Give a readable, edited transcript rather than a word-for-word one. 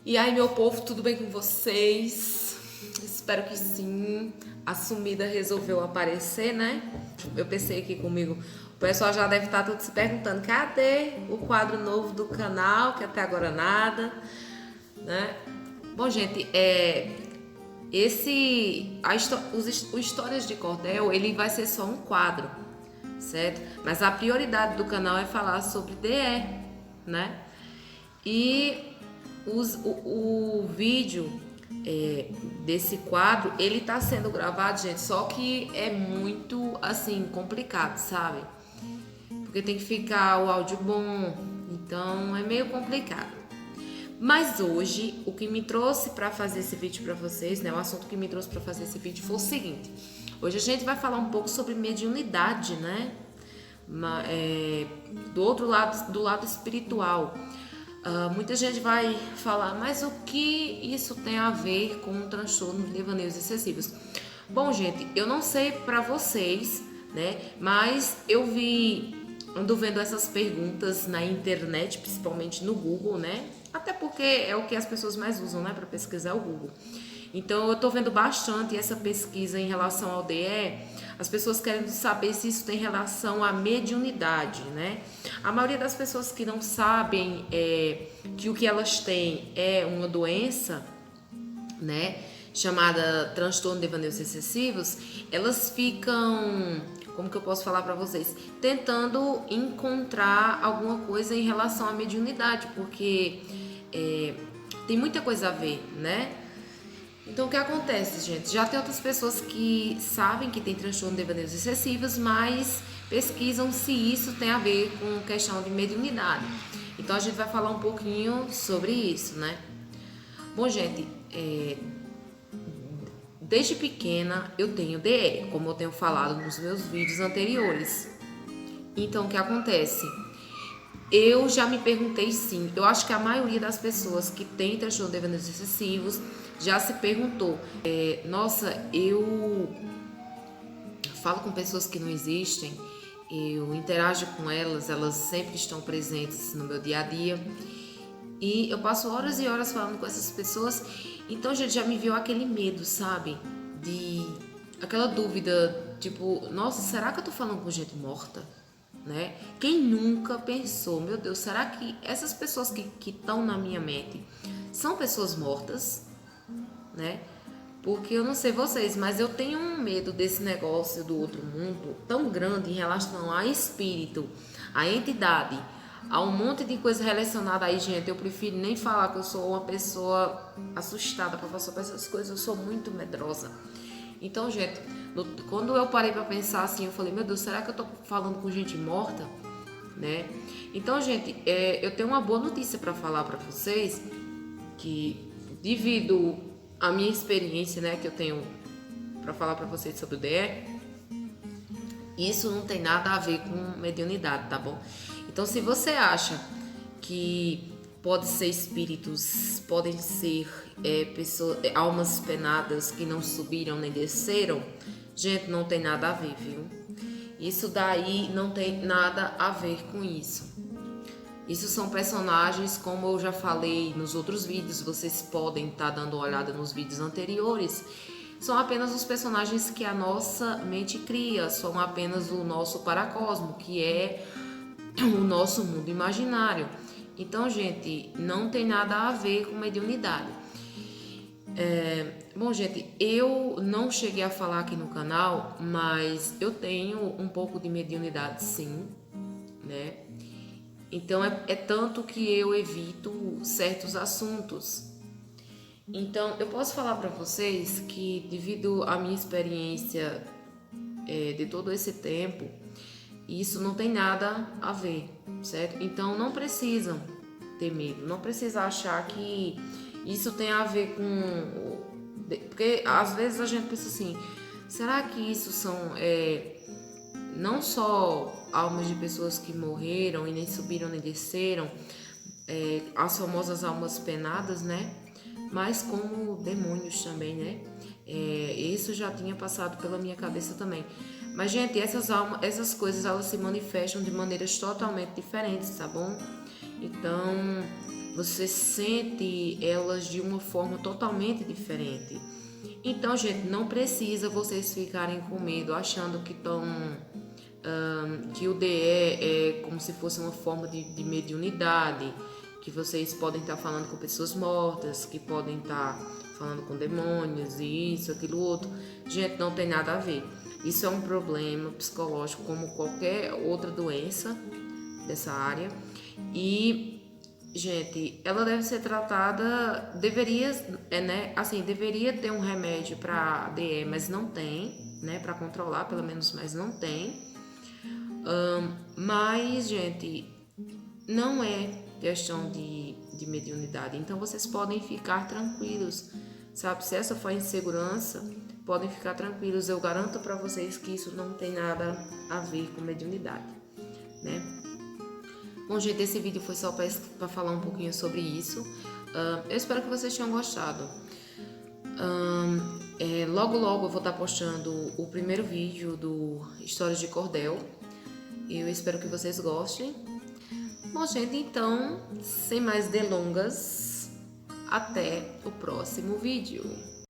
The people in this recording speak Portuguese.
E aí, meu povo, tudo bem com vocês? Espero que sim. A sumida resolveu aparecer, né? Eu pensei aqui comigo. O pessoal já deve estar tudo se perguntando: cadê o quadro novo do canal? Que até agora nada, né? Bom, gente, o Histórias de Cordel, ele vai ser só um quadro, certo? Mas a prioridade do canal é falar sobre DE, né? E o vídeo desse quadro, ele tá sendo gravado, gente, só que é muito, assim, complicado, sabe? Porque tem que ficar o áudio bom, então é meio complicado. Mas hoje, o que me trouxe para fazer esse vídeo para vocês, né? O assunto que me trouxe para fazer esse vídeo foi o seguinte. Hoje a gente vai falar um pouco sobre mediunidade, né? Do outro lado, do lado espiritual. Muita gente vai falar, mas o que isso tem a ver com o transtorno de devaneios excessivos? Bom, gente, eu não sei para vocês, né? Mas ando vendo essas perguntas na internet, principalmente no Google, né? Até porque é o que as pessoas mais usam, né, para pesquisar o Google. Então eu tô vendo bastante essa pesquisa em relação ao DE, as pessoas querem saber se isso tem relação à mediunidade, né? A maioria das pessoas que não sabem que o que elas têm é uma doença, né, chamada transtorno de devaneios excessivos, elas ficam, como que eu posso falar para vocês, tentando encontrar alguma coisa em relação à mediunidade, porque tem muita coisa a ver, né? Então o que acontece, gente? Já tem outras pessoas que sabem que tem transtorno de devaneios excessivos, mas pesquisam se isso tem a ver com questão de mediunidade. Então a gente vai falar um pouquinho sobre isso, né? Bom, gente, desde pequena eu tenho DE, como eu tenho falado nos meus vídeos anteriores. Então o que acontece? Eu já me perguntei, sim, eu acho que a maioria das pessoas que tem transtorno de devaneios excessivos já se perguntou, nossa, eu falo com pessoas que não existem, eu interajo com elas, elas sempre estão presentes no meu dia a dia e eu passo horas e horas falando com essas pessoas, então gente, já me viu aquele medo, sabe? Aquela dúvida, tipo, nossa, será que eu tô falando com gente morta? Né? Quem nunca pensou, meu Deus, será que essas pessoas que estão na minha mente são pessoas mortas, né? Porque eu não sei vocês, mas eu tenho um medo desse negócio do outro mundo tão grande em relação a espírito, a entidade, a um monte de coisa relacionada aí, gente. Eu prefiro nem falar que eu sou uma pessoa assustada para passar por essas coisas, eu sou muito medrosa. Então, gente, quando eu parei para pensar assim, eu falei, meu Deus, será que eu tô falando com gente morta, né? Então, gente, eu tenho uma boa notícia para falar para vocês, que devido à minha experiência, né, que eu tenho para falar para vocês sobre o DE, isso não tem nada a ver com mediunidade, tá bom? Então, se você acha que pode ser espíritos, podem ser almas penadas que não subiram nem desceram, gente, não tem nada a ver, viu? Isso daí não tem nada a ver com isso. Isso são personagens, como eu já falei nos outros vídeos, vocês podem estar dando uma olhada nos vídeos anteriores, são apenas os personagens que a nossa mente cria, são apenas o nosso paracosmo, que é o nosso mundo imaginário. Então, gente, não tem nada a ver com mediunidade. Bom, gente, eu não cheguei a falar aqui no canal, mas eu tenho um pouco de mediunidade, sim, né? Então, é tanto que eu evito certos assuntos. Então, eu posso falar para vocês que, devido à minha experiência de todo esse tempo, isso não tem nada a ver, certo? Então não precisam ter medo, não precisa achar que isso tem a ver com... Porque às vezes a gente pensa assim, será que isso são não só almas de pessoas que morreram e nem subiram nem desceram, as famosas almas penadas, né? Mas como demônios também, né? Isso já tinha passado pela minha cabeça também. Mas, gente, essas coisas, elas se manifestam de maneiras totalmente diferentes, tá bom? Então, você sente elas de uma forma totalmente diferente. Então, gente, não precisa vocês ficarem com medo, achando que o DE é como se fosse uma forma de mediunidade, que vocês podem estar falando com pessoas mortas, que podem estar falando com demônios, e isso, aquilo, outro. Gente, não tem nada a ver. Isso é um problema psicológico como qualquer outra doença dessa área. E, gente, ela deve ser tratada, deveria ter um remédio para DE, mas não tem, né, para controlar, pelo menos, mas não tem. Mas, gente, não é questão de mediunidade. Então, vocês podem ficar tranquilos, sabe? Se essa for a insegurança, podem ficar tranquilos. Eu garanto para vocês que isso não tem nada a ver com mediunidade, né? Bom, gente, esse vídeo foi só para falar um pouquinho sobre isso. Eu espero que vocês tenham gostado. Logo eu vou estar postando o primeiro vídeo do Histórias de Cordel. Eu espero que vocês gostem. Bom, gente, então, sem mais delongas, até o próximo vídeo.